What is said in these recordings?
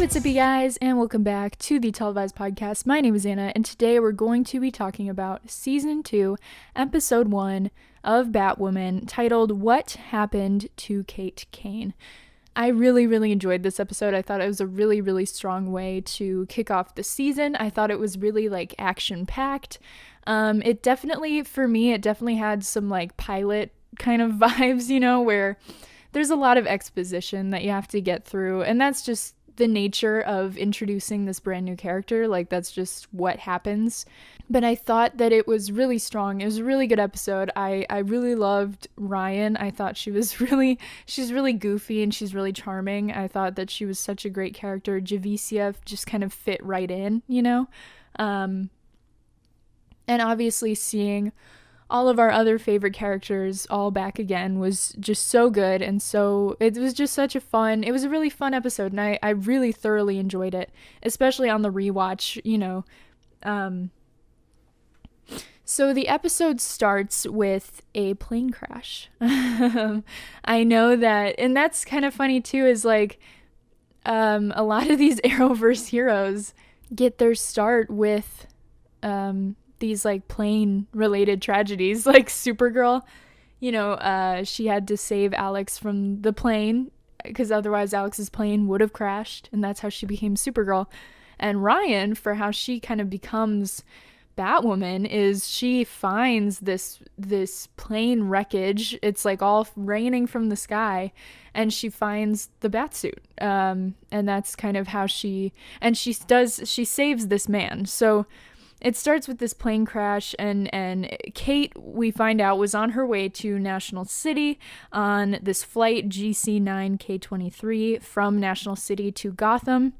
what's up, you guys, and welcome back to the Televised podcast. My name is Anna, and today we're going to be talking about Season 2, Episode 1 of Batwoman, titled What Happened to Kane. I really enjoyed this episode. I thought it was a really strong way to kick off the season. I thought it was really, action-packed. It definitely had some, pilot kind of vibes, where there's a lot of exposition that you have to get through, and that's just the nature of introducing this brand new character. That's just what happens. But I thought that it was really strong. It was a really good episode. I really loved Ryan. I thought she's really goofy and she's really charming. I thought that she was such a great character. Javicia just kind of fit right in, and obviously seeing all of our other favorite characters all back again was just so good, and so it was just it was a really fun episode, and I really thoroughly enjoyed it, especially on the rewatch, So the episode starts with a plane crash. I know that, and that's kind of funny too, is a lot of these Arrowverse heroes get their start with these plane related tragedies, like Supergirl. She had to save Alex from the plane because otherwise Alex's plane would have crashed, and that's how she became Supergirl. And Ryan, for how she kind of becomes Batwoman, is she finds this plane wreckage. It's all raining from the sky, and she finds the Batsuit, and that's kind of how she saves this man. So it starts with this plane crash, and Kate, we find out, was on her way to National City on this flight GC9K23 from National City to Gotham.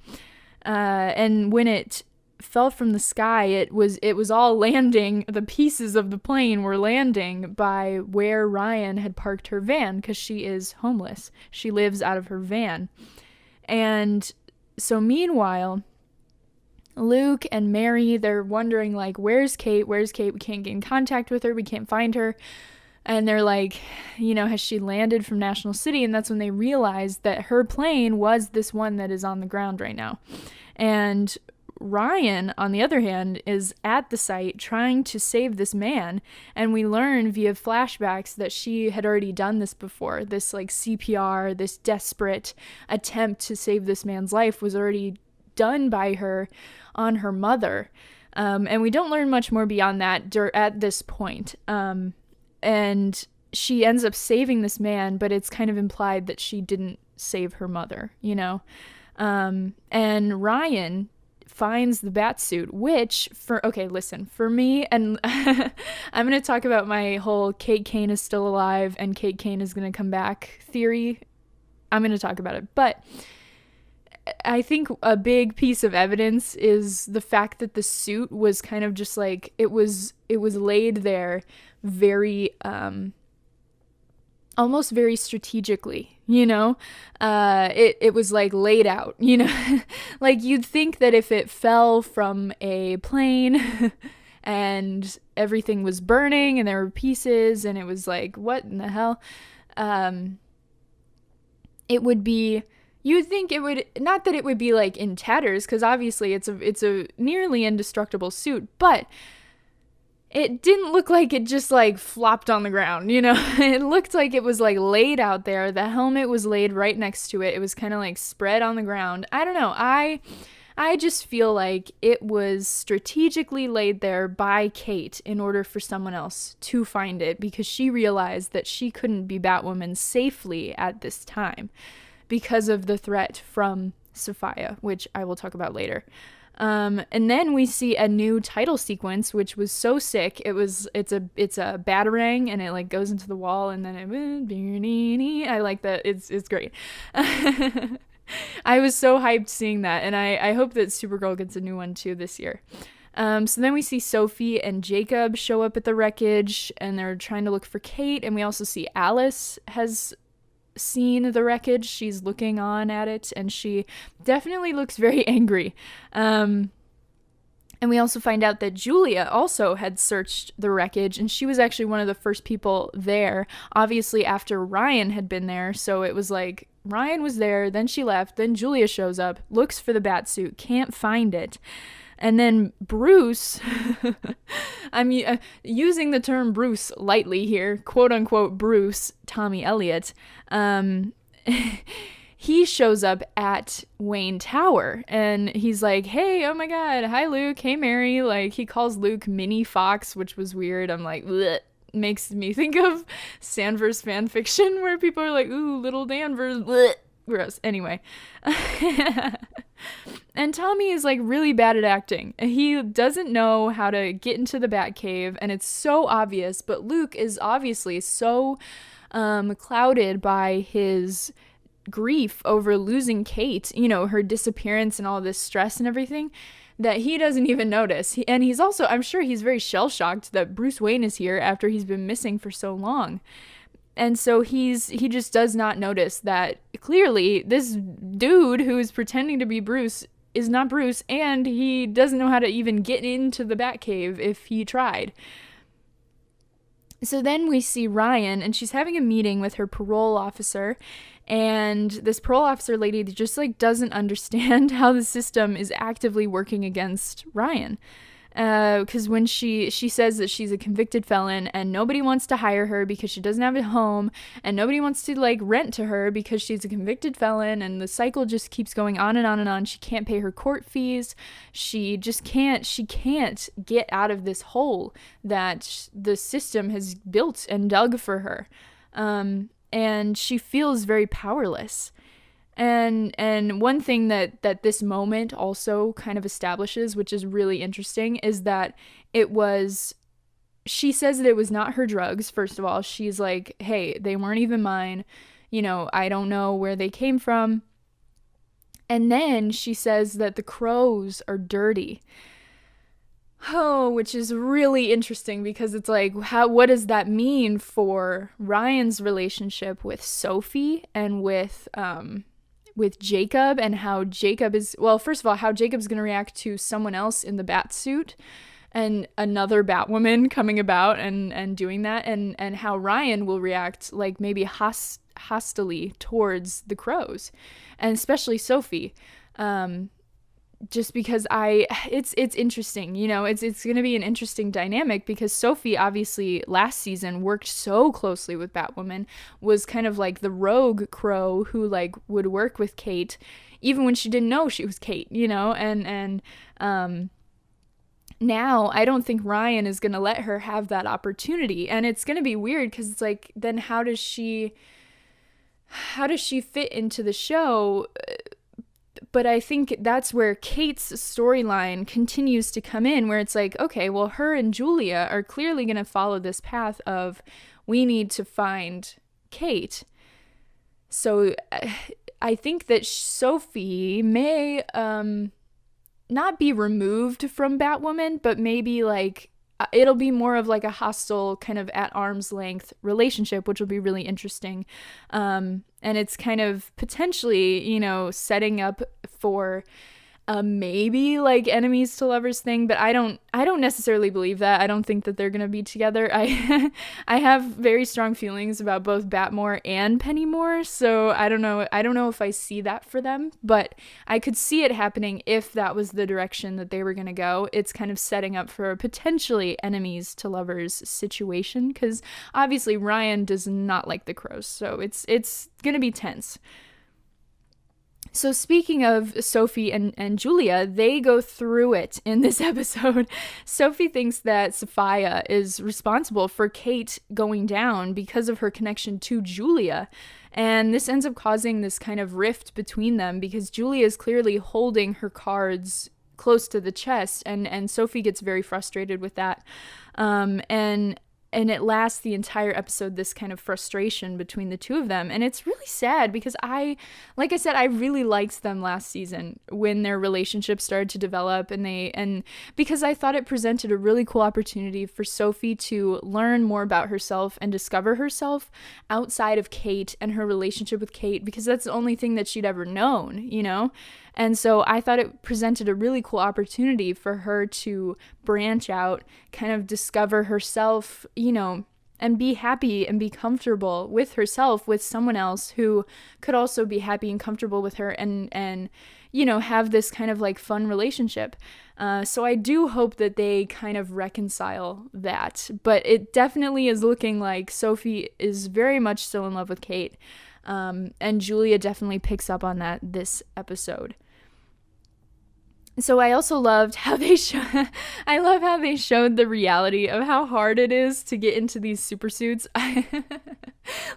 And when it fell from the sky, it was all landing. The pieces of the plane were landing by where Ryan had parked her van, because she is homeless. She lives out of her van. And so meanwhile, Luke and Mary, they're wondering, where's Kate? We can't get in contact with her. We can't find her. And they're has she landed from National City? And that's when they realize that her plane was this one that is on the ground right now. And Ryan, on the other hand, is at the site trying to save this man. And we learn via flashbacks that she had already done this before. This CPR, this desperate attempt to save this man's life was already done by her on her mother, and we don't learn much more beyond that at this point, and she ends up saving this man, but it's kind of implied that she didn't save her mother, and Ryan finds the Batsuit, which for me, and I'm going to talk about my whole Kane is still alive and Kane is going to come back theory. I'm going to talk about it, but I think a big piece of evidence is the fact that the suit was kind of just it was laid there very almost very strategically, it was laid out, you'd think that if it fell from a plane and everything was burning and there were pieces and it was what in the hell, it would be, you'd think it would, not that it would be in tatters, because obviously it's a nearly indestructible suit, but it didn't look like it just flopped on the ground, It looked like it was laid out there. The helmet was laid right next to it. It was kind of spread on the ground. I don't know. I just feel like it was strategically laid there by Kate in order for someone else to find it, because she realized that she couldn't be Batwoman safely at this time because of the threat from Sophia, which I will talk about later. And then we see a new title sequence, which was so sick. It's a batarang, and it goes into the wall, and then I like that. It's great. I was so hyped seeing that, and I hope that Supergirl gets a new one too this year. So then we see Sophie and Jacob show up at the wreckage, and they're trying to look for Kate, and we also see Alice has seen the wreckage. She's looking on at it, and she definitely looks very angry. And we also find out that Julia also had searched the wreckage, and she was actually one of the first people there, obviously after Ryan had been there, so it was Ryan was there, then she left, then Julia shows up, looks for the bat suit, can't find it. And then Bruce, I'm using the term Bruce lightly here, quote unquote Bruce, Tommy Elliot, he shows up at Wayne Tower and he's like, hey, oh my God, hi Luke, hey Mary. Like, he calls Luke Mini Fox, which was weird. I'm like, bleh. Makes me think of Sanverse fan fiction where people are like, ooh, little Danvers, bleh. Gross. Anyway. And Tommy is like really bad at acting. He doesn't know how to get into the Batcave, and it's so obvious, but Luke is obviously so clouded by his grief over losing Kate, you know, her disappearance and all this stress and everything, that he doesn't even notice. And he's also, I'm sure he's very shell-shocked that Bruce Wayne is here after he's been missing for so long. And so he just does not notice that clearly this dude who is pretending to be Bruce is not Bruce, and he doesn't know how to even get into the Batcave if he tried. So then we see Ryan, and she's having a meeting with her parole officer, and this parole officer lady just like doesn't understand how the system is actively working against Ryan. Because when she says that she's a convicted felon and nobody wants to hire her because she doesn't have a home, and nobody wants to like rent to her because she's a convicted felon, and the cycle just keeps going on and on and on. She can't pay her court fees. She can't get out of this hole that the system has built and dug for her. And she feels very powerless. And one thing that this moment also kind of establishes, which is really interesting, is that she says that it was not her drugs. First of all, she's like, hey, they weren't even mine. You know, I don't know where they came from. And then she says that the crows are dirty. Oh, which is really interesting because it's like, what does that mean for Ryan's relationship with Sophie and with Jacob, and how Jacob is, well, first of all, how Jacob's going to react to someone else in the bat suit and another Batwoman coming about and doing that, and how Ryan will react like maybe hostilely towards the crows, and especially Sophie. Just because it's interesting, you know, it's going to be an interesting dynamic because Sophie obviously last season worked so closely with Batwoman, was kind of like the rogue crow who like would work with Kate even when she didn't know she was Kate, you know, and now I don't think Ryan is going to let her have that opportunity, and it's going to be weird because it's like, then how does she fit into the show? But I think that's where Kate's storyline continues to come in, where it's like, okay, well, her and Julia are clearly going to follow this path of, we need to find Kate. So I think that Sophie may not be removed from Batwoman, but maybe like it'll be more of like a hostile kind of at arm's length relationship, which will be really interesting. And it's kind of potentially, you know, setting up for maybe like enemies to lovers thing, but I don't necessarily believe that. I don't think that they're gonna be together. I have very strong feelings about both Batmore and Pennymore, so I don't know if I see that for them, but I could see it happening if that was the direction that they were gonna go. It's kind of setting up for a potentially enemies to lovers situation, because obviously Ryan does not like the crows, so it's gonna be tense. So speaking of Sophie and Julia, they go through it in this episode. Sophie thinks that Sophia is responsible for Kate going down because of her connection to Julia. And this ends up causing this kind of rift between them because Julia is clearly holding her cards close to the chest, and Sophie gets very frustrated with that. And it lasts the entire episode, this kind of frustration between the two of them. And it's really sad because like I said, I really liked them last season when their relationship started to develop, and because I thought it presented a really cool opportunity for Sophie to learn more about herself and discover herself outside of Kate and her relationship with Kate, because that's the only thing that she'd ever known, you know? And so I thought it presented a really cool opportunity for her to branch out, kind of discover herself, you know, and be happy and be comfortable with herself, with someone else who could also be happy and comfortable with her, and you know, have this kind of like fun relationship. So I do hope that they kind of reconcile that, but it definitely is looking like Sophie is very much still in love with Kate, and Julia definitely picks up on that this episode. So I also loved how they I love how they showed the reality of how hard it is to get into these super suits.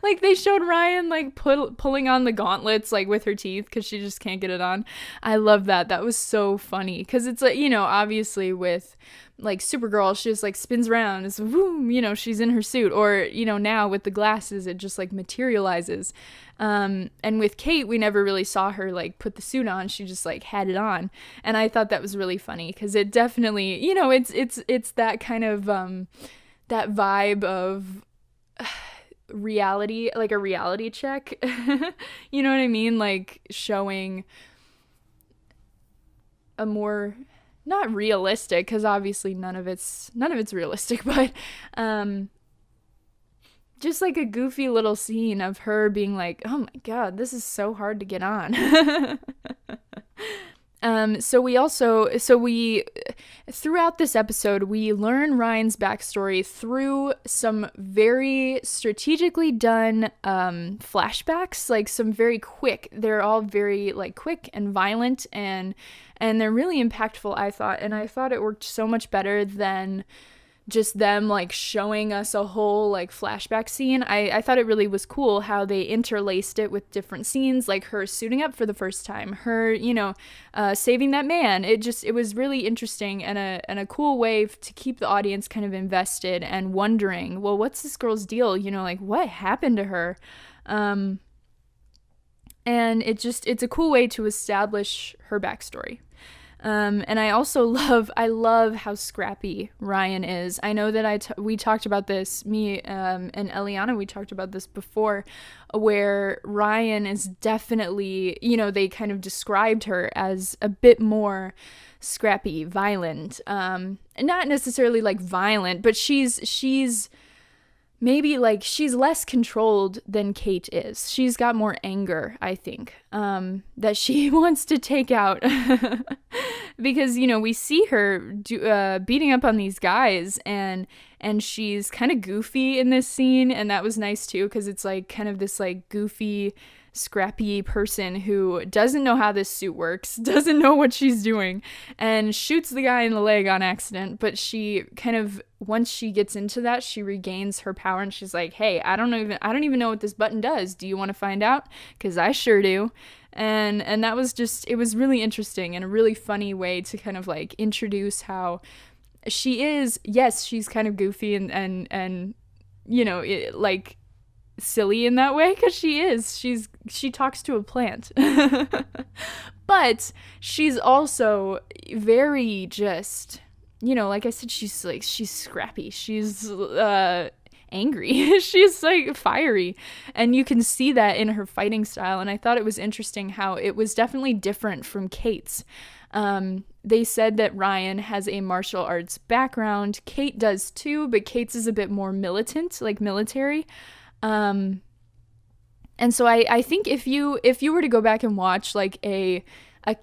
Like they showed Ryan like pulling on the gauntlets like with her teeth because she just can't get it on. I love that. That was so funny because it's like, you know, obviously with like Supergirl, she just like spins around, it's boom, you know, she's in her suit. Or, you know, now with the glasses, it just like materializes. And with Kate, we never really saw her like put the suit on. She just like had it on. And I thought that was really funny because it definitely, you know, it's that kind of that vibe of reality, like a reality check. You know what I mean? Like showing a more, not realistic, because obviously none of it's realistic, but just like a goofy little scene of her being like, oh my god, this is so hard to get on. So we throughout this episode, we learn Ryan's backstory through some very strategically done flashbacks, like some very quick, they're all very like quick and violent, and they're really impactful, I thought, and I thought it worked so much better than just them like showing us a whole like flashback scene. I thought it really was cool how they interlaced it with different scenes, like her suiting up for the first time, her, you know, saving that man. It was really interesting and a cool way to keep the audience kind of invested and wondering, well, what's this girl's deal? You know, like what happened to her? And it's a cool way to establish her backstory. And I also love how scrappy Ryan is. I know that we talked about this, me and Eliana, we talked about this before, where Ryan is definitely, you know, they kind of described her as a bit more scrappy, violent. Not necessarily like violent, but she's maybe like she's less controlled than Kate is. She's got more anger, I think, that she wants to take out. Because, you know, we see her beating up on these guys, and she's kind of goofy in this scene, and that was nice too, because it's like kind of this like goofy, scrappy person who doesn't know how this suit works, doesn't know what she's doing, and shoots the guy in the leg on accident. But she kind of, once she gets into that, she regains her power, and she's like, hey, I don't even know what this button does. Do you want to find out? Because I sure do. And that was just, it was really interesting and a really funny way to kind of like introduce how she is. Yes, she's kind of goofy and you know, like silly in that way, because she talks to a plant. But she's also very just, you know, like I said, she's scrappy, she's angry, she's like fiery, and you can see that in her fighting style. And I thought it was interesting how it was definitely different from Kate's. They said that Ryan has a martial arts background. Kate does too, but Kate's is a bit more militant, like military. And so I think if you were to go back and watch like a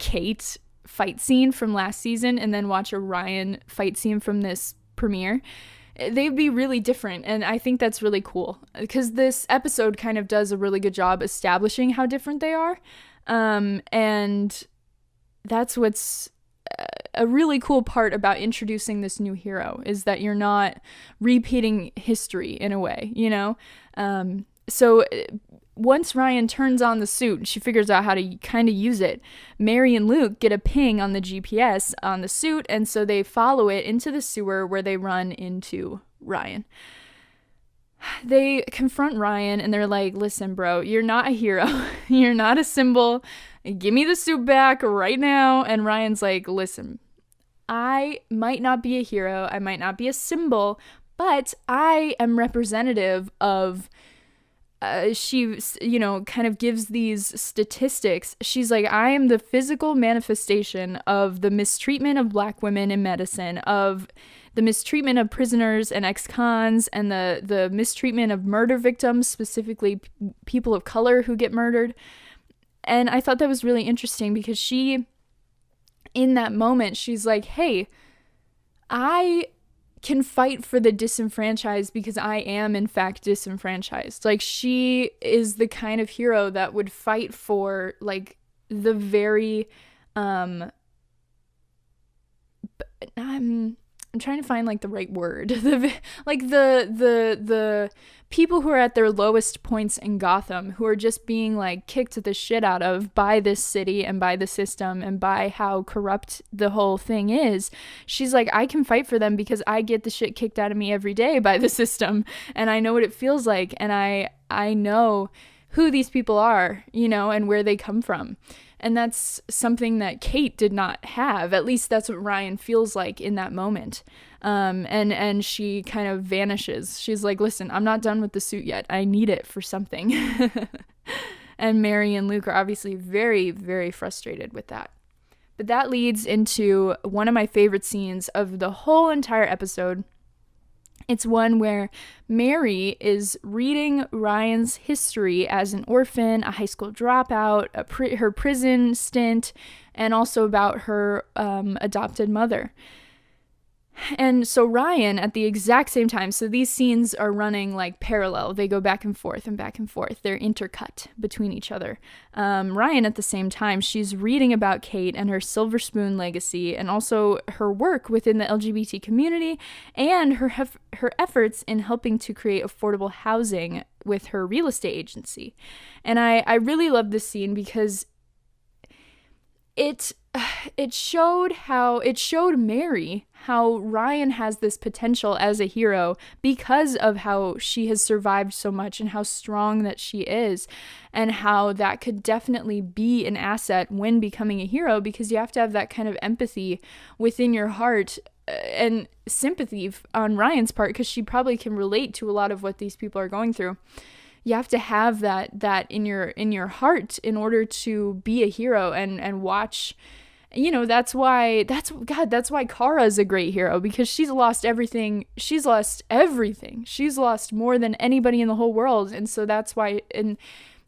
Kate fight scene from last season and then watch a Ryan fight scene from this premiere, they'd be really different. And I think that's really cool, because this episode kind of does a really good job establishing how different they are. And that's what's a really cool part about introducing this new hero, is that you're not repeating history in a way, you know? So once Ryan turns on the suit and she figures out how to kind of use it, Mary and Luke get a ping on the GPS on the suit, and so they follow it into the sewer where they run into Ryan. They confront Ryan and they're like, listen, bro, you're not a hero. You're not a symbol. Give me the suit back right now. And Ryan's like, listen, I might not be a hero. I might not be a symbol, but I am representative of she, kind of gives these statistics. She's like, I am the physical manifestation of the mistreatment of Black women in medicine, of the mistreatment of prisoners and ex-cons, and the mistreatment of murder victims, specifically people of color who get murdered. And I thought that was really interesting because she, in that moment, she's like, hey, I can fight for the disenfranchised because I am in fact disenfranchised. Like, she is the kind of hero that would fight for like the very I'm trying to find like the right word. the people who are at their lowest points in Gotham, who are just being like kicked the shit out of by this city and by the system and by how corrupt the whole thing is. She's like, I can fight for them because I get the shit kicked out of me every day by the system, and I know what it feels like, and I know who these people are, and where they come from. And that's something that Kate did not have. At least that's what Ryan feels like in that moment. And she kind of vanishes. She's like, listen, I'm not done with the suit yet. I need it for something. And Mary and Luke are obviously very, very frustrated with that. But that leads into one of my favorite scenes of the whole entire episode. It's one where Mary is reading Ryan's history as an orphan, a high school dropout, her prison stint, and also about her adopted mother. And so Ryan, at the exact same time, so these scenes are running like parallel. They go back and forth and back and forth. They're intercut between each other. Ryan, at the same time, she's reading about Kate and her Silver Spoon legacy, and also her work within the LGBT community, and her efforts in helping to create affordable housing with her real estate agency. And I really love this scene because it showed Mary how Ryan has this potential as a hero because of how she has survived so much and how strong that she is, and how that could definitely be an asset when becoming a hero, because you have to have that kind of empathy within your heart and sympathy on Ryan's part, because she probably can relate to a lot of what these people are going through. You have to have that in your heart in order to be a hero and watch. That's why Kara is a great hero, because she's lost everything. She's lost more than anybody in the whole world. And so that's why, and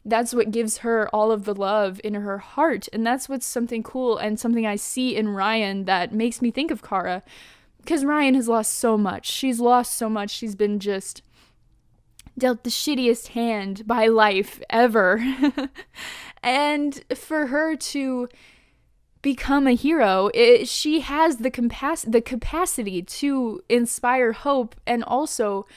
that's what gives her all of the love in her heart. And that's what's something cool and something I see in Ryan that makes me think of Kara, because Ryan has lost so much. She's lost so much. She's been just dealt the shittiest hand by life ever. And for her to become a hero, she has the capacity to inspire hope and also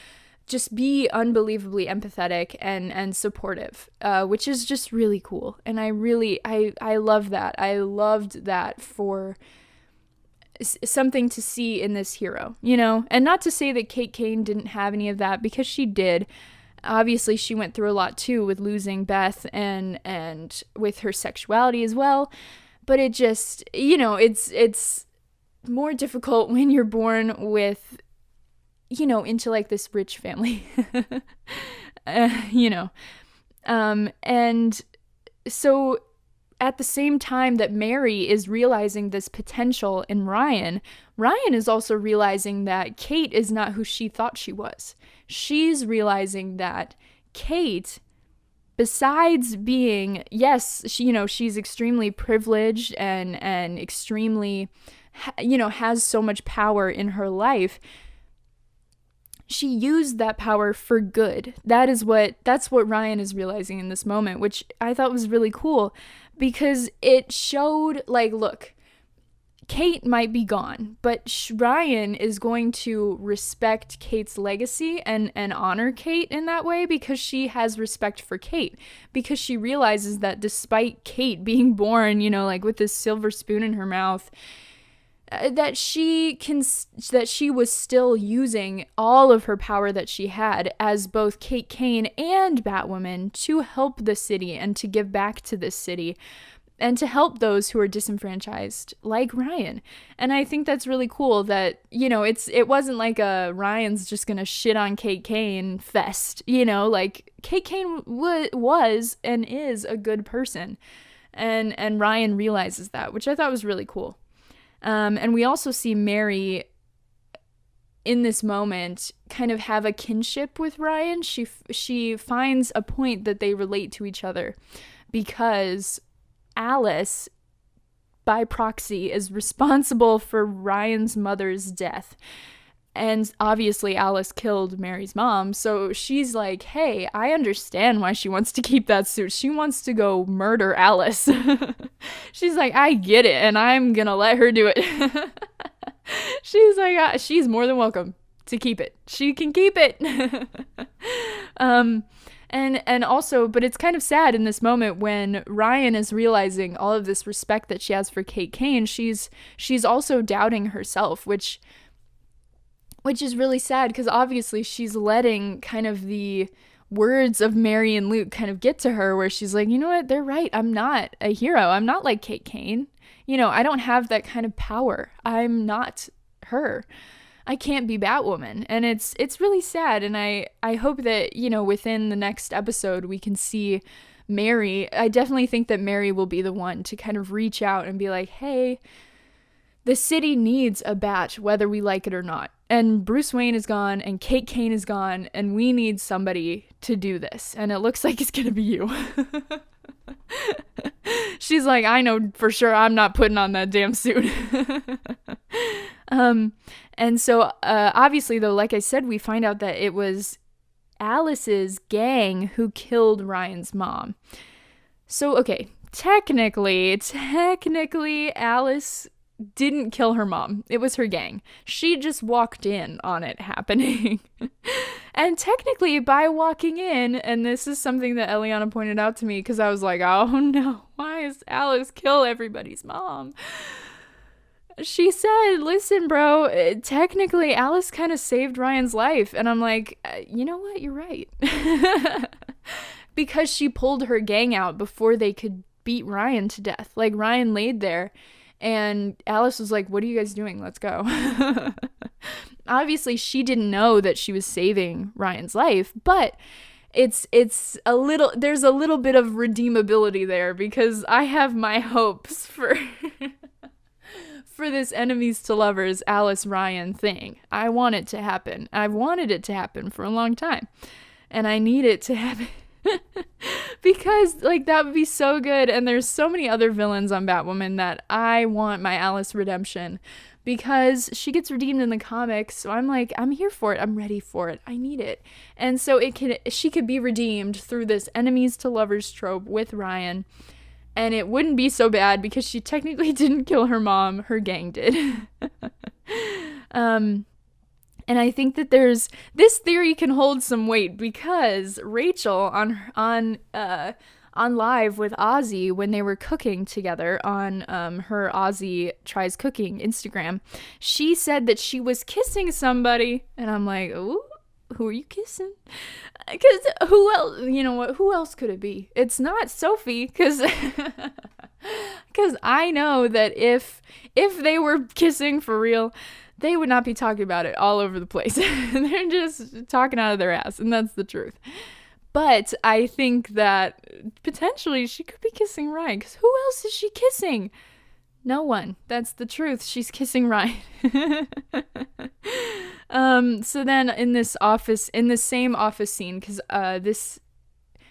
just be unbelievably empathetic and supportive, which is just really cool. And I love that. I loved that for something to see in this hero, and not to say that Kane didn't have any of that, because she did. Obviously, she went through a lot too with losing Beth and with her sexuality as well. But it just, it's more difficult when you're born with, into like this rich family, and so at the same time that Mary is realizing this potential in Ryan is also realizing that Kate is not who she thought she was. She's realizing that Kate, besides being, yes, she's extremely privileged and extremely, has so much power in her life, she used that power for good. That's what Ryan is realizing in this moment, which I thought was really cool, because it showed, like, look, Kate might be gone, but Ryan is going to respect Kate's legacy and honor Kate in that way, because she has respect for Kate, because she realizes that despite Kate being born, like with this silver spoon in her mouth, that she was still using all of her power that she had as both Kate Kane and Batwoman to help the city and to give back to this city. and to help those who are disenfranchised, like Ryan. And I think that's really cool that, it wasn't like a Ryan's just gonna shit on Kate Kane fest, like Kate Kane was and is a good person. And Ryan realizes that, which I thought was really cool. And we also see Mary in this moment kind of have a kinship with Ryan. She finds a point that they relate to each other because Alice, by proxy, is responsible for Ryan's mother's death. And obviously Alice killed Mary's mom, so she's like, hey, I understand why she wants to keep that suit. She wants to go murder Alice. She's like, I get it, and I'm gonna let her do it. She's like, she's more than welcome to keep it. She can keep it. And also, but it's kind of sad in this moment when Ryan is realizing all of this respect that she has for Kate Kane. She's also doubting herself, which is really sad because obviously she's letting kind of the words of Mary and Luke kind of get to her, where she's like, you know what, they're right. I'm not a hero. I'm not like Kate Kane. I don't have that kind of power. I'm not her. I can't be Batwoman. And it's really sad. And I hope that, within the next episode, we can see Mary. I definitely think that Mary will be the one to kind of reach out and be like, hey, the city needs a Bat, whether we like it or not. And Bruce Wayne is gone and Kate Kane is gone and we need somebody to do this. And it looks like it's going to be you. She's like, I know for sure I'm not putting on that damn suit. And so obviously, though, like I said, we find out that it was Alice's gang who killed Ryan's mom. So, okay, technically, Alice didn't kill her mom. It was her gang. She just walked in on it happening. And technically, by walking in, and this is something that Eliana pointed out to me, because I was like, oh no, why is Alice kill everybody's mom? She said, listen, bro, technically Alice kind of saved Ryan's life. And I'm like, you know what? You're right. Because she pulled her gang out before they could beat Ryan to death. Like, Ryan laid there and Alice was like, what are you guys doing? Let's go. Obviously, she didn't know that she was saving Ryan's life, but there's a little bit of redeemability there, because I have my hopes for this enemies to lovers Alice Ryan thing. I want it to happen. I've wanted it to happen for a long time, and I need it to happen. Because like that would be so good. And there's so many other villains on Batwoman that I want my Alice redemption, because she gets redeemed in the comics. So I'm like, I'm here for it. I'm ready for it. I need it. And so she could be redeemed through this enemies to lovers trope with Ryan. And it wouldn't be so bad because she technically didn't kill her mom. Her gang did. And I think that this theory can hold some weight, because Rachel on live with Ozzy, when they were cooking together on her Ozzy Tries Cooking Instagram, she said that she was kissing somebody, and I'm like, ooh, who are you kissing? Because who else? You know what? Who else could it be? It's not Sophie, because I know that if they were kissing for real, they would not be talking about it all over the place. They're just talking out of their ass, and that's the truth. But I think that potentially she could be kissing Ryan, because who else is she kissing? No one. That's the truth. She's kissing Ryan. So then in the same office scene, because this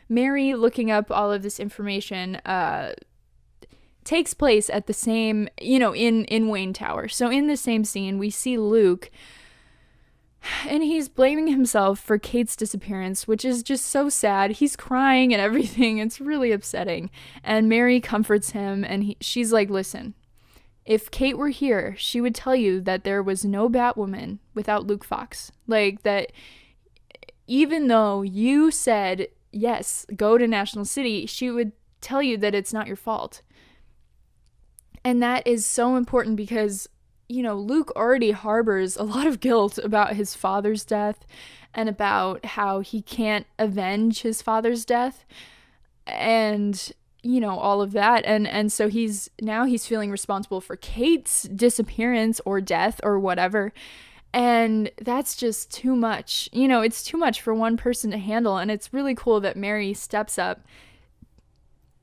Mary looking up all of this information takes place at the same, in Wayne Tower. So in the same scene, we see Luke, and he's blaming himself for Kate's disappearance, which is just so sad. He's crying and everything. It's really upsetting. And Mary comforts him, and she's like, listen, if Kate were here, she would tell you that there was no Batwoman without Luke Fox. Like, that even though you said, yes, go to National City, she would tell you that it's not your fault. And that is so important because, Luke already harbors a lot of guilt about his father's death and about how he can't avenge his father's death. And, all of that. And so he's feeling responsible for Kate's disappearance or death or whatever. And that's just too much. It's too much for one person to handle. And it's really cool that Mary steps up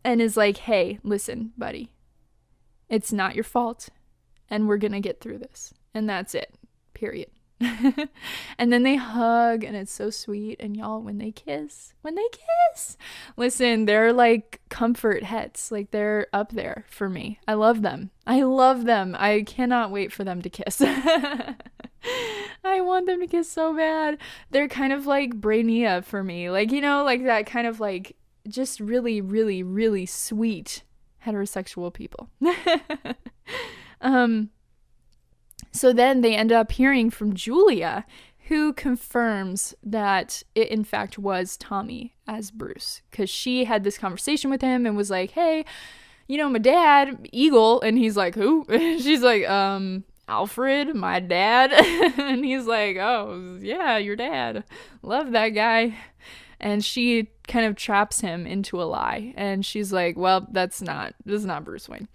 and is like, hey, listen, buddy, it's not your fault. And we're going to get through this. And that's it. Period. And then they hug and it's so sweet. And y'all, when they kiss, listen, they're like comfort hets. Like they're up there for me. I love them. I cannot wait for them to kiss. I want them to kiss so bad. They're kind of like Brainiac for me. Like, like that kind of like just really, really, really sweet heterosexual people. So then they end up hearing from Julia, who confirms that it in fact was Tommy as Bruce, because she had this conversation with him and was like, hey, my dad, Eagle, and he's like, who? She's like, Alfred, my dad. And he's like, oh yeah, your dad, love that guy. And she kind of traps him into a lie, and she's like, well, this is not Bruce Wayne.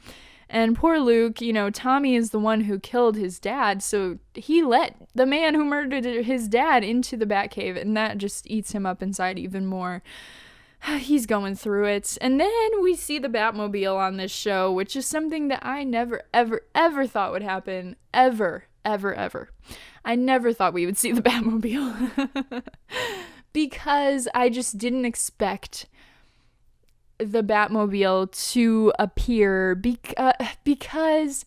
And poor Luke, Tommy is the one who killed his dad, so he let the man who murdered his dad into the Batcave, and that just eats him up inside even more. He's going through it. And then we see the Batmobile on this show, which is something that I never, ever, ever thought would happen. Ever, ever, ever. I never thought we would see the Batmobile. Because I just didn't expect the Batmobile to appear because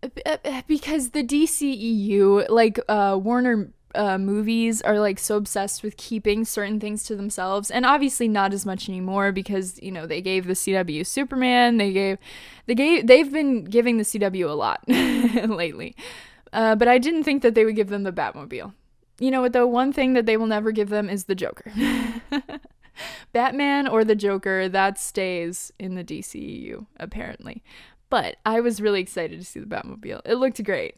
the DCEU, like Warner movies, are like so obsessed with keeping certain things to themselves, and obviously not as much anymore because they gave the CW Superman, they've been giving the CW a lot lately, but I didn't think that they would give them the Batmobile. You know what, though? One thing that they will never give them is the Joker. Batman or the Joker, that stays in the DCEU, apparently. But I was really excited to see the Batmobile. It looked great.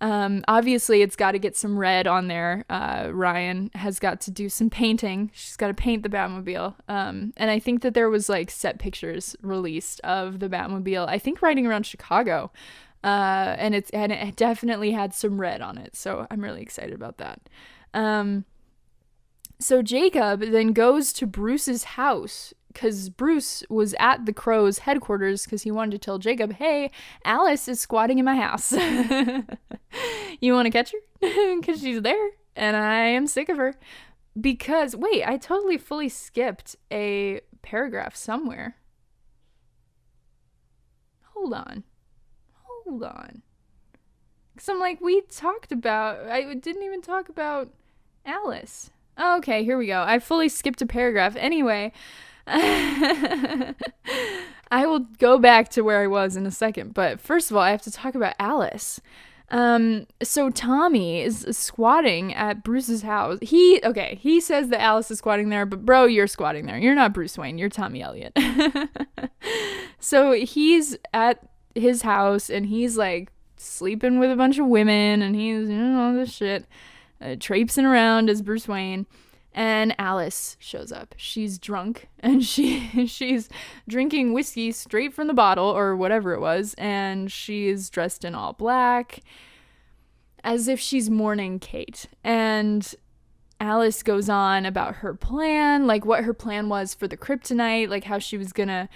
Obviously, it's got to get some red on there. Ryan has got to do some painting. She's got to paint the Batmobile. And I think that there was like set pictures released of the Batmobile, I think riding around Chicago. And it definitely had some red on it. So I'm really excited about that. So Jacob then goes to Bruce's house because Bruce was at the Crow's headquarters because he wanted to tell Jacob, hey, Alice is squatting in my house. You want to catch her? Because she's there and I am sick of her. Because, wait, I totally fully skipped a paragraph somewhere. Hold on. Because I'm like, I didn't even talk about Alice. Okay, here we go. I fully skipped a paragraph. Anyway, I will go back to where I was in a second. But first of all, I have to talk about Alice. So Tommy is squatting at Bruce's house. He says that Alice is squatting there, but bro, you're squatting there. You're not Bruce Wayne. You're Tommy Elliot. So he's at his house and he's like sleeping with a bunch of women and he's all this shit. Traipsing around as Bruce Wayne, and Alice shows up. She's drunk and she's drinking whiskey straight from the bottle or whatever it was, and she's dressed in all black as if she's mourning Kate. And Alice goes on about her plan, like what her plan was for the kryptonite, like how she was gonna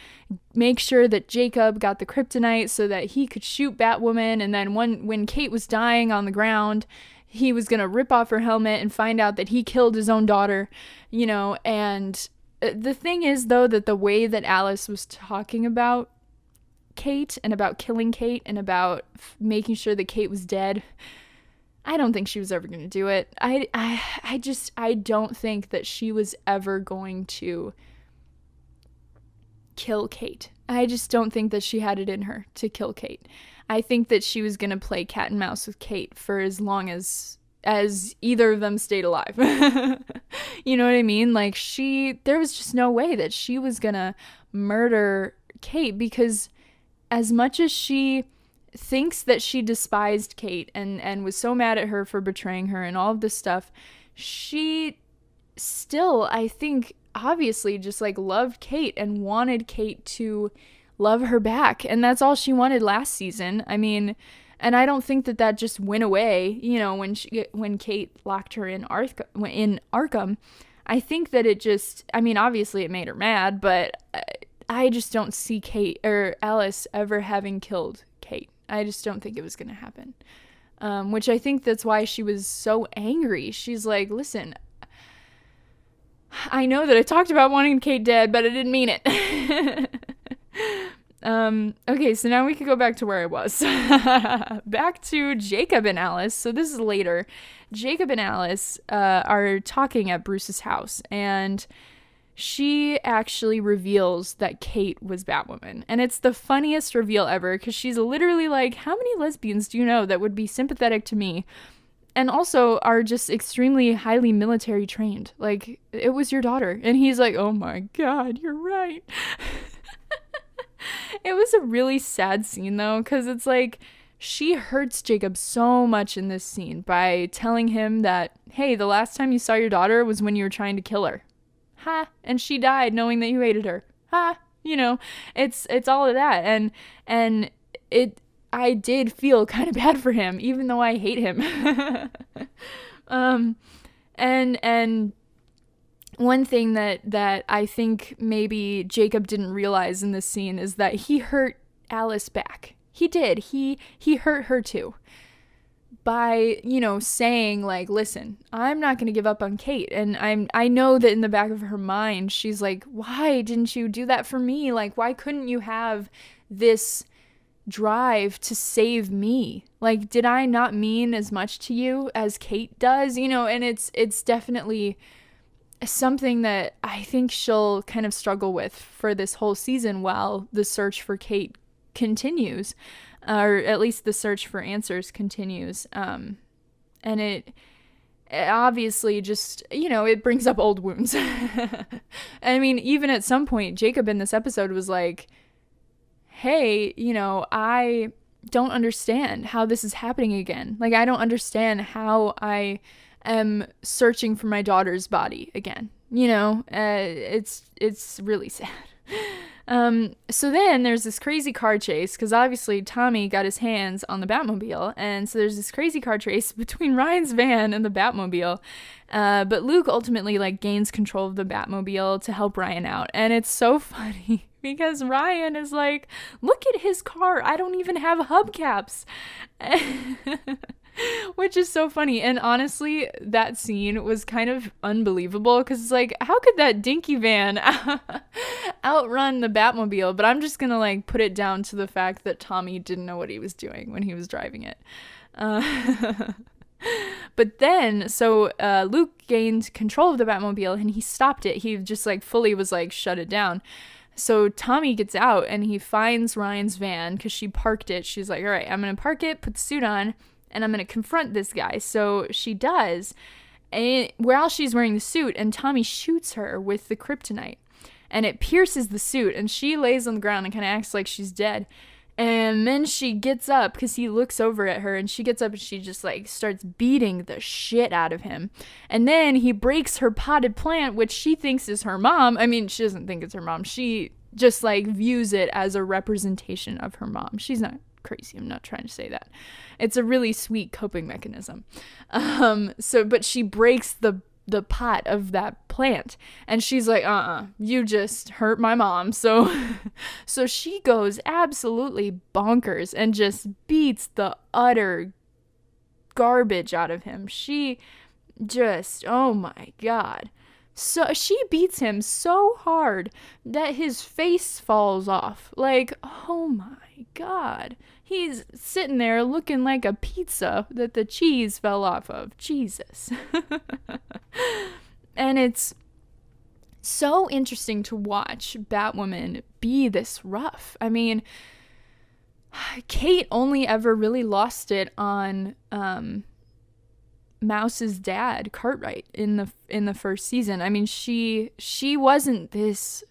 make sure that Jacob got the kryptonite so that he could shoot Batwoman, and then when Kate was dying on the ground, he was going to rip off her helmet and find out that he killed his own daughter, and the thing is, though, that the way that Alice was talking about Kate and about killing Kate and about making sure that Kate was dead, I don't think she was ever going to do it. I don't think that she was ever going to kill Kate. I just don't think that she had it in her to kill Kate. I think that she was going to play cat and mouse with Kate for as long as either of them stayed alive. You know what I mean? Like there was just no way that she was going to murder Kate, because as much as she thinks that she despised Kate and was so mad at her for betraying her and all of this stuff, she still, I think, obviously just like loved Kate and wanted Kate to love her back. And that's all she wanted last season. I mean, and I don't think that just went away, when Kate locked her in Arkham. I think that it just, I mean, obviously it made her mad, but I just don't see Kate or Alice ever having killed Kate. I just don't think it was going to happen. Which I think that's why she was so angry. She's like, listen, I know that I talked about wanting Kate dead, but I didn't mean it. Okay, so now we could go back to where I was. Back to Jacob and Alice. So this is later. Jacob and Alice are talking at Bruce's house, and she actually reveals that Kate was Batwoman. And it's the funniest reveal ever, because she's literally like, how many lesbians do you know that would be sympathetic to me and also are just extremely highly military trained? Like, it was your daughter. And he's like, oh my God, you're right. It was a really sad scene, though, because it's like she hurts Jacob so much in this scene by telling him that, hey, the last time you saw your daughter was when you were trying to kill her. Ha! And she died knowing that you hated her. Ha! It's all of that. And I did feel kind of bad for him, even though I hate him. And one thing that I think maybe Jacob didn't realize in this scene is that he hurt Alice back. He did. He hurt her too. By, saying like, listen, I'm not going to give up on Kate. And I know that in the back of her mind, she's like, why didn't you do that for me? Like, why couldn't you have this drive to save me? Like, did I not mean as much to you as Kate does? And it's definitely something that I think she'll kind of struggle with for this whole season while the search for Kate continues, or at least the search for answers continues. And it obviously just, it brings up old wounds. I mean, even at some point, Jacob in this episode was like, hey, I don't understand how this is happening again. Like, I don't understand how I am searching for my daughter's body again. It's really sad. So then there's this crazy car chase, because obviously Tommy got his hands on the Batmobile, and so there's this crazy car chase between Ryan's van and the Batmobile, but Luke ultimately gains control of the Batmobile to help Ryan out, and it's so funny because Ryan is like, look at his car, I don't even have hubcaps. Which is so funny. And honestly, that scene was kind of unbelievable, because it's like, how could that dinky van outrun the Batmobile? But I'm just gonna put it down to the fact that Tommy didn't know what he was doing when he was driving it. But then, so Luke gained control of the Batmobile and he stopped it. He just fully was shut it down. So Tommy gets out and he finds Ryan's van, because she parked it. She's like, all right, I'm gonna park it, put the suit on, and I'm going to confront this guy. So she does, and while she's wearing the suit, and Tommy shoots her with the kryptonite, and it pierces the suit, and she lays on the ground and kind of acts like she's dead. And then she gets up, because he looks over at her, and she gets up and she just starts beating the shit out of him. And then he breaks her potted plant, which she thinks is her mom. I mean, she doesn't think it's her mom. She just views it as a representation of her mom. She's not crazy. I'm not trying to say that. It's a really sweet coping mechanism. But she breaks the pot of that plant, and she's like, you just hurt my mom. So she goes absolutely bonkers and just beats the utter garbage out of him. She just, oh my God. So she beats him so hard that his face falls off. Oh my God. He's sitting there looking like a pizza that the cheese fell off of. Jesus. And it's so interesting to watch Batwoman be this rough. I mean, Kate only ever really lost it on Mouse's dad, Cartwright, in the first season. I mean, she wasn't this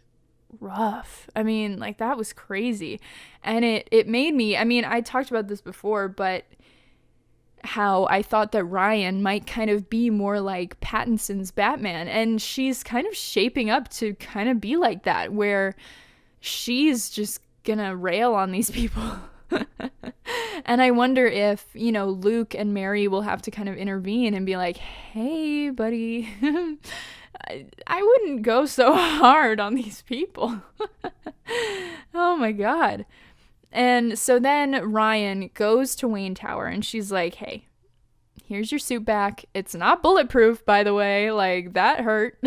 rough. I mean, that was crazy. And it made me, I mean, I talked about this before, but how I thought that Ryan might kind of be more like Pattinson's Batman, and she's kind of shaping up to kind of be like that, where she's just gonna rail on these people. And I wonder if, Luke and Mary will have to kind of intervene and be like, hey, buddy, I wouldn't go so hard on these people. Oh my God. And so then Ryan goes to Wayne Tower and she's like, hey, here's your suit back. It's not bulletproof, by the way. Like, that hurt.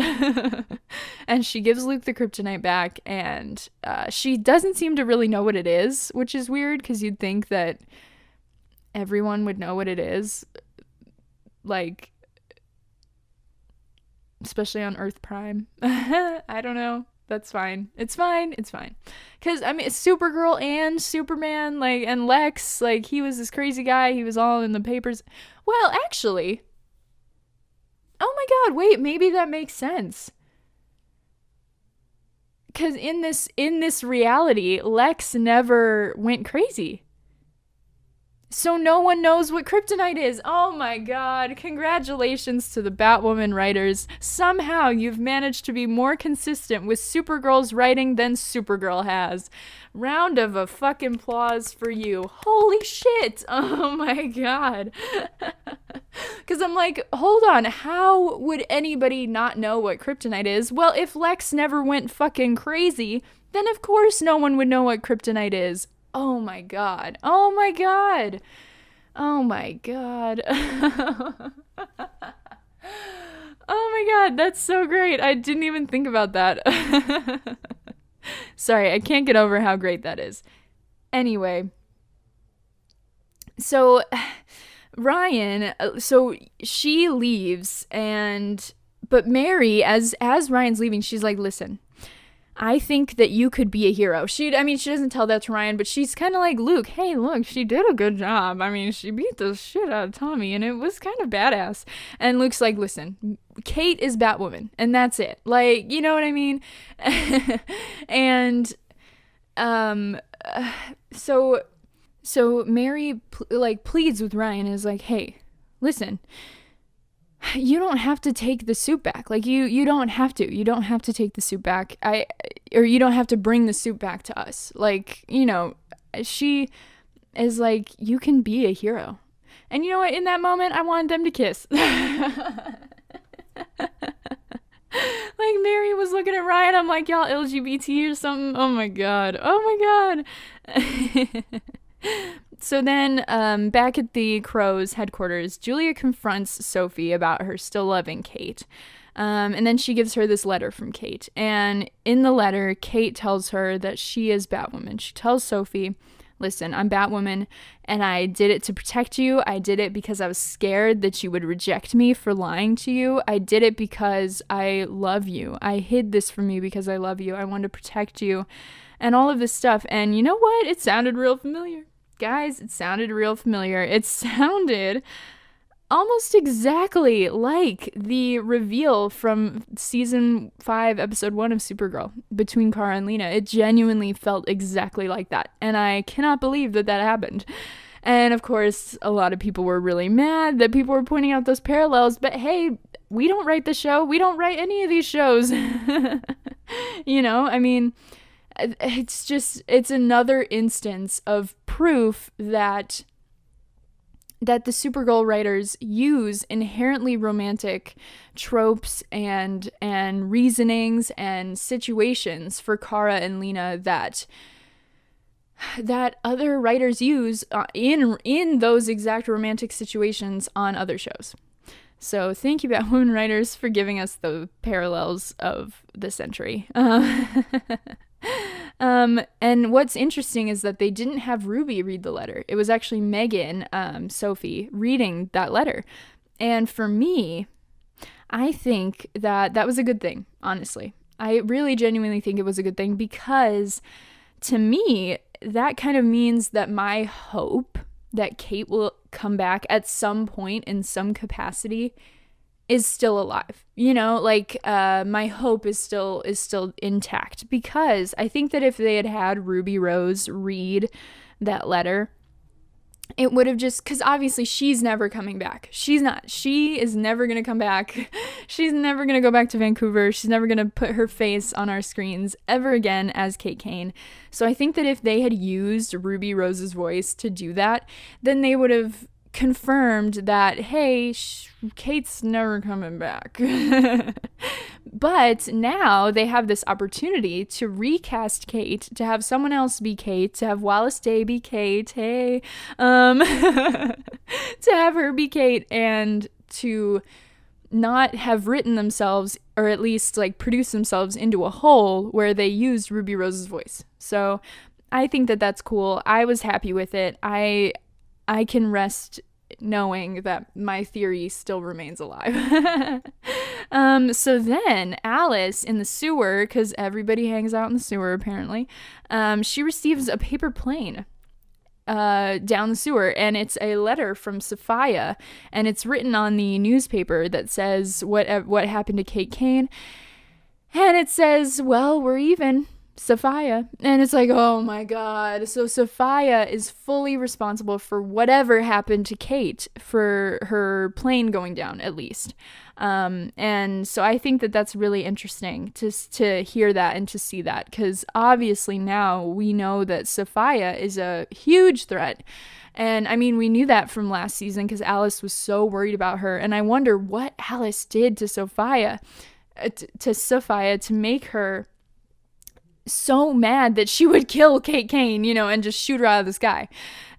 And she gives Luke the kryptonite back, and she doesn't seem to really know what it is, which is weird because you'd think that everyone would know what it is. Like, especially on Earth Prime. I don't know. That's fine. It's fine. It's fine. Because, I mean, Supergirl and Superman, like, and Lex, like, he was this crazy guy. He was all in the papers. Well, actually, oh my God, wait, maybe that makes sense. Because in this reality, Lex never went crazy. So no one knows what kryptonite is. Oh my God. Congratulations to the Batwoman writers. Somehow you've managed to be more consistent with Supergirl's writing than Supergirl has. Round of a fucking applause for you. Holy shit. Oh my God. Because I'm like, hold on. How would anybody not know what kryptonite is? Well, if Lex never went fucking crazy, then of course no one would know what kryptonite is. Oh my God. Oh my God. Oh my God. Oh my God. That's so great. I didn't even think about that. Sorry, I can't get over how great that is. Anyway. So Ryan, so she leaves, but Mary, as Ryan's leaving, she's like, listen, I think that you could be a hero. She doesn't tell that to Ryan, but she's kind of like, Luke, hey, look, she did a good job. I mean, she beat the shit out of Tommy, and it was kind of badass. And Luke's like, listen, Kate is Batwoman, and that's it. Like, you know what I mean? And, so Mary, pleads with Ryan, and is like, hey, listen, you don't have to take the suit back. Like, you don't have to. You don't have to take the suit back. Or you don't have to bring the suit back to us. Like, she is like, you can be a hero. And you know what? In that moment, I wanted them to kiss. Like, Mary was looking at Ryan. I'm like, y'all LGBT or something? Oh my God. Oh my God. So then, back at the Crows headquarters, Julia confronts Sophie about her still loving Kate. And then she gives her this letter from Kate. And in the letter, Kate tells her that she is Batwoman. She tells Sophie, listen, I'm Batwoman, and I did it to protect you. I did it because I was scared that you would reject me for lying to you. I did it because I love you. I hid this from you because I love you. I wanted to protect you, and all of this stuff. And you know what? It sounded real familiar. Guys, it sounded real familiar. It sounded almost exactly like the reveal from season 5, episode 1 of Supergirl between Kara and Lena. It genuinely felt exactly like that. And I cannot believe that happened. And of course, a lot of people were really mad that people were pointing out those parallels. But hey, we don't write the show. We don't write any of these shows. I mean, it's another instance of proof that the Supergirl writers use inherently romantic tropes and reasonings and situations for Kara and Lena that other writers use in those exact romantic situations on other shows. So thank you, Batwoman writers, for giving us the parallels of the century. And what's interesting is that they didn't have Ruby read the letter. It was actually Megan, Sophie, reading that letter. And for me, I think that was a good thing, honestly. I really genuinely think it was a good thing because, to me, that kind of means that my hope that Kate will come back at some point in some capacity is still alive. My hope is still intact, because I think that if they had Ruby Rose read that letter, it would have just, because obviously she's never coming back. She is never going to come back. She's never going to go back to Vancouver. She's never going to put her face on our screens ever again as Kate Kane. So I think that if they had used Ruby Rose's voice to do that, then they would have confirmed that, hey, Kate's never coming back. But now they have this opportunity to recast Kate, to have someone else be Kate, to have Wallace Day be Kate, hey, to have her be Kate, and to not have written themselves, or at least like produce themselves into a hole where they used Ruby Rose's voice. So I think that that's cool. I was happy with it. I can rest knowing that my theory still remains alive. So then Alice in the sewer, because everybody hangs out in the sewer apparently, she receives a paper plane down the sewer, and it's a letter from Sophia, and it's written on the newspaper that says what happened to Kate Kane, and it says, well, we're even, Sophia. And it's like, oh my god. So Sophia is fully responsible for whatever happened to Kate, for her plane going down, at least. And so I think that that's really interesting to hear that and to see that, because obviously now we know that Sophia is a huge threat. And I mean, we knew that from last season because Alice was so worried about her. And I wonder what Alice did to Sophia to make her so mad that she would kill Kate Kane, and just shoot her out of the sky.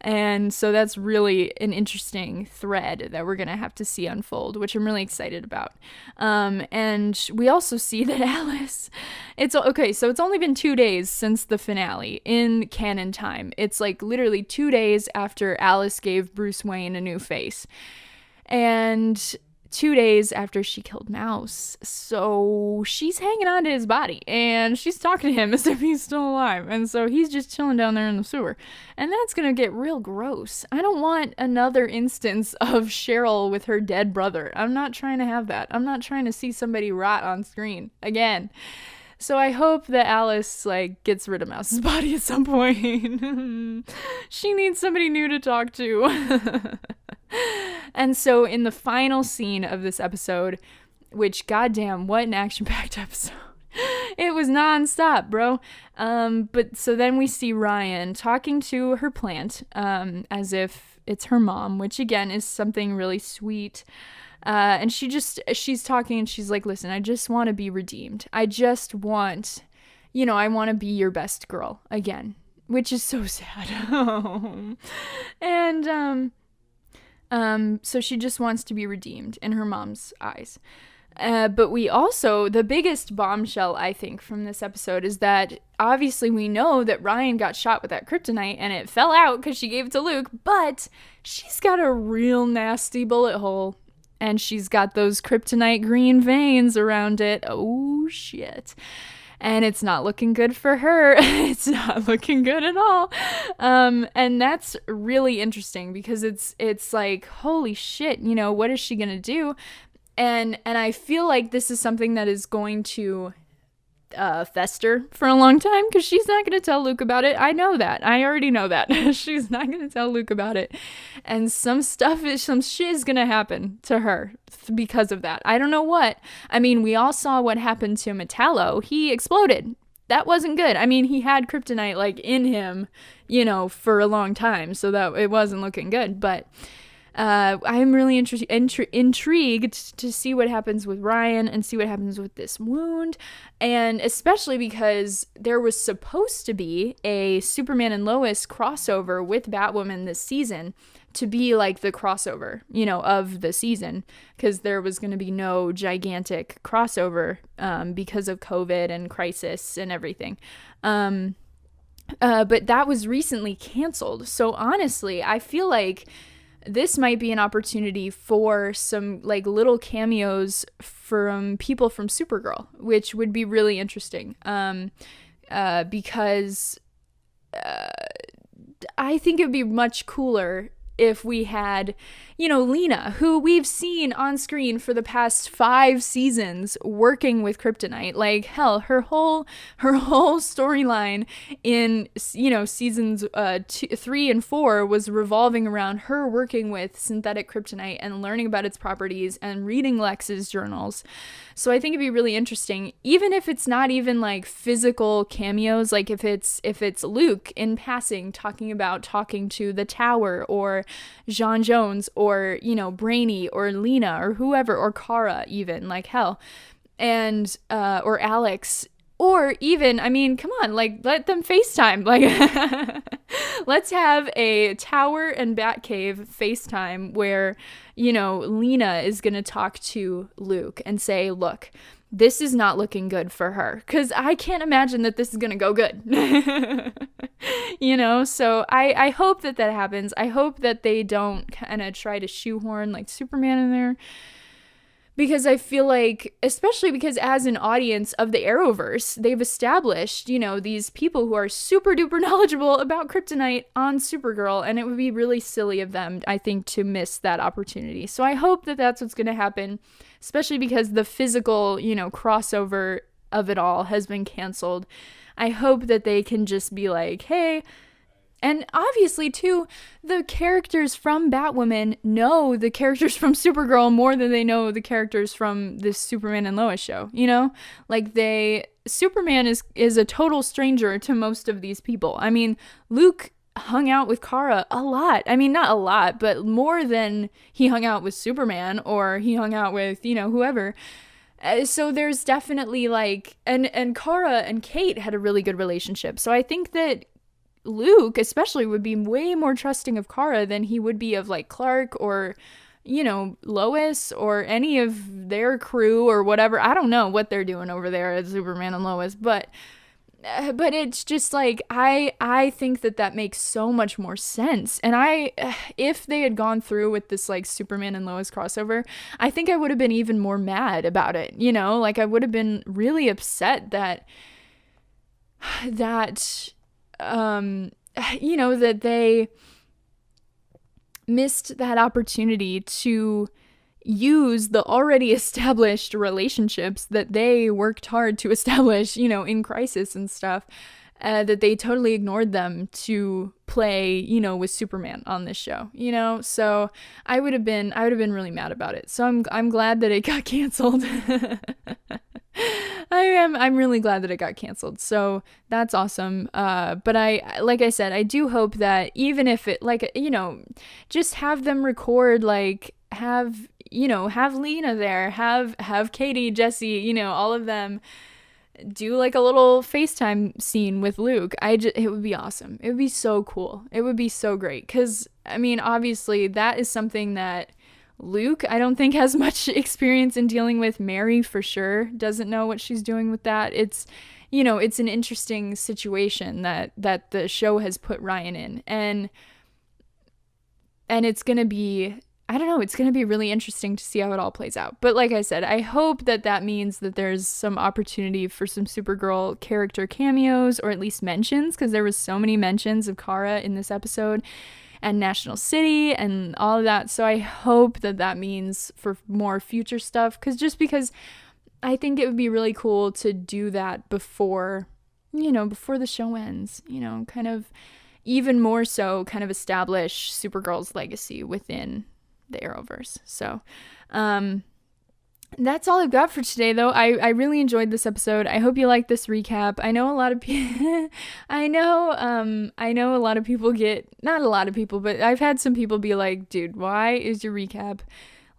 And so that's really an interesting thread that we're going to have to see unfold, which I'm really excited about. And we also see that Alice, so it's only been 2 days since the finale in canon time. It's like literally 2 days after Alice gave Bruce Wayne a new face. And 2 days after she killed Mouse. So she's hanging on to his body and she's talking to him as if he's still alive. And so he's just chilling down there in the sewer. And that's going to get real gross. I don't want another instance of Cheryl with her dead brother. I'm not trying to have that. I'm not trying to see somebody rot on screen again. So I hope that Alice, gets rid of Mouse's body at some point. She needs somebody new to talk to. And so in the final scene of this episode, which, goddamn, what an action-packed episode. It was nonstop, bro. But so then we see Ryan talking to her plant, as if it's her mom, which again is something really sweet. And she's talking and she's like, listen, I just want to be redeemed. I just want, I want to be your best girl again, which is so sad. And, so she just wants to be redeemed in her mom's eyes. But we also, the biggest bombshell, I think, from this episode is that obviously we know that Ryan got shot with that kryptonite and it fell out because she gave it to Luke, but she's got a real nasty bullet hole. And she's got those kryptonite green veins around it. Oh, shit. And it's not looking good for her. It's not looking good at all. And that's really interesting because it's like, holy shit, what is she going to do? And I feel like this is something that is going to fester for a long time because she's not going to tell Luke about it. I know that. I already know that. She's not going to tell Luke about it. And some shit is going to happen to her because of that. I don't know what. I mean, we all saw what happened to Metallo. He exploded. That wasn't good. I mean, he had kryptonite in him, for a long time, so that it wasn't looking good. But I'm really intrigued to see what happens with Ryan and see what happens with this wound, and especially because there was supposed to be a Superman and Lois crossover with Batwoman this season to be the crossover, of the season, because there was going to be no gigantic crossover because of COVID and Crisis and everything. But that was recently canceled. So honestly, I feel like this might be an opportunity for some little cameos from people from Supergirl, which would be really interesting. Because I think it would be much cooler if we had, Lena, who we've seen on screen for the past 5 seasons working with kryptonite. Like, hell, her whole storyline in, seasons 3 and 4 was revolving around her working with synthetic kryptonite and learning about its properties and reading Lex's journals. So I think it'd be really interesting, even if it's not even like physical cameos, like if it's Luke in passing talking to the Tower, or J'onn J'onzz, or, Brainy, or Lena, or whoever, or Kara even, like, hell, and or Alex, or even, come on, like, let them FaceTime, like, let's have a Tower and Batcave FaceTime where, Lena is gonna talk to Luke and say, look, this is not looking good for her, because I can't imagine that this is gonna go good. So I hope that happens. I hope that they don't kind of try to shoehorn like Superman in there, because I feel like, especially because as an audience of the Arrowverse, they've established, these people who are super duper knowledgeable about kryptonite on Supergirl, and it would be really silly of them, I think, to miss that opportunity. So I hope that that's what's going to happen, especially because the physical, crossover of it all has been canceled. I hope that they can just be like, hey. And obviously, too, the characters from Batwoman know the characters from Supergirl more than they know the characters from this Superman and Lois show, Like, Superman is a total stranger to most of these people. Luke hung out with Kara a lot. Not a lot, but more than he hung out with Superman, or he hung out with, whoever. So there's definitely, like, and Kara and Kate had a really good relationship. So I think that Luke especially would be way more trusting of Kara than he would be of, like, Clark, or, Lois, or any of their crew, or whatever. I don't know what they're doing over there at Superman and Lois, but it's just like, I think that makes so much more sense. And if they had gone through with this, like, Superman and Lois crossover, I think I would have been even more mad about it, like, I would have been really upset that that they missed that opportunity to use the already established relationships that they worked hard to establish, in Crisis and stuff, that they totally ignored them to play, with Superman on this show, so I would have been really mad about it. So I'm glad that it got canceled. I'm really glad that it got canceled. So that's awesome. But like I said, I do hope that even if it, like, just have them record, like, have Lena there, have Katie, Jesse, all of them do, like, a little FaceTime scene with Luke. It would be awesome. It would be so cool. It would be so great. 'Cause obviously that is something that Luke, I don't think, has much experience in dealing with. Mary, for sure, doesn't know what she's doing with that. It's, it's an interesting situation that the show has put Ryan in. And it's going to be, I don't know, it's going to be really interesting to see how it all plays out. But like I said, I hope that means that there's some opportunity for some Supergirl character cameos, or at least mentions, because there was so many mentions of Kara in this episode, and National City and all of that. So I hope that means for more future stuff, because I think it would be really cool to do that before the show ends, kind of even more so kind of establish Supergirl's legacy within the Arrowverse. So that's all I've got for today, though. I really enjoyed this episode. I hope you like this recap. I know a lot of people I know a lot of people not a lot of people, but I've had some people be like, dude, why is your recap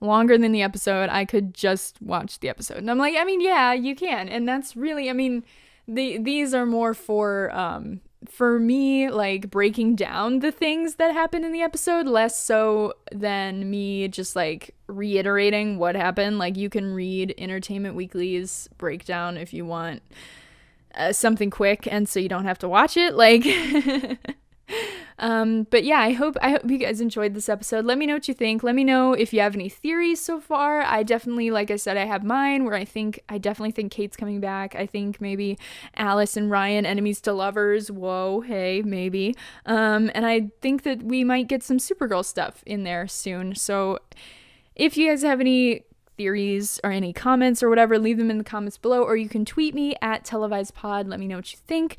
longer than the episode? I could just watch the episode. And I'm like, yeah, you can. And that's really, these are more for me, like, breaking down the things that happen in the episode, less so than me just, like, reiterating what happened. Like, you can read Entertainment Weekly's breakdown if you want something quick, and so you don't have to watch it, like, But yeah, I hope you guys enjoyed this episode. Let me know what you think. Let me know if you have any theories so far. I definitely, like I said, I have mine where I definitely think Kate's coming back. I think maybe Alice and Ryan, enemies to lovers. Whoa, hey, maybe. And I think that we might get some Supergirl stuff in there soon. So if you guys have any theories or any comments or whatever, leave them in the comments below, or you can tweet me at televisedpod. Let me know what you think.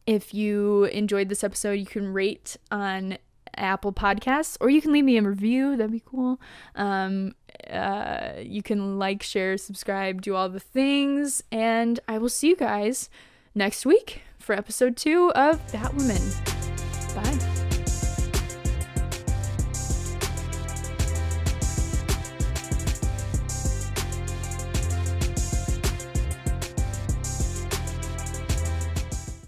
If you enjoyed this episode, you can rate on Apple Podcasts, or you can leave me a review. That'd be cool. You can like, share, subscribe, do all the things, and I will see you guys next week for episode 2 of Batwoman. Bye.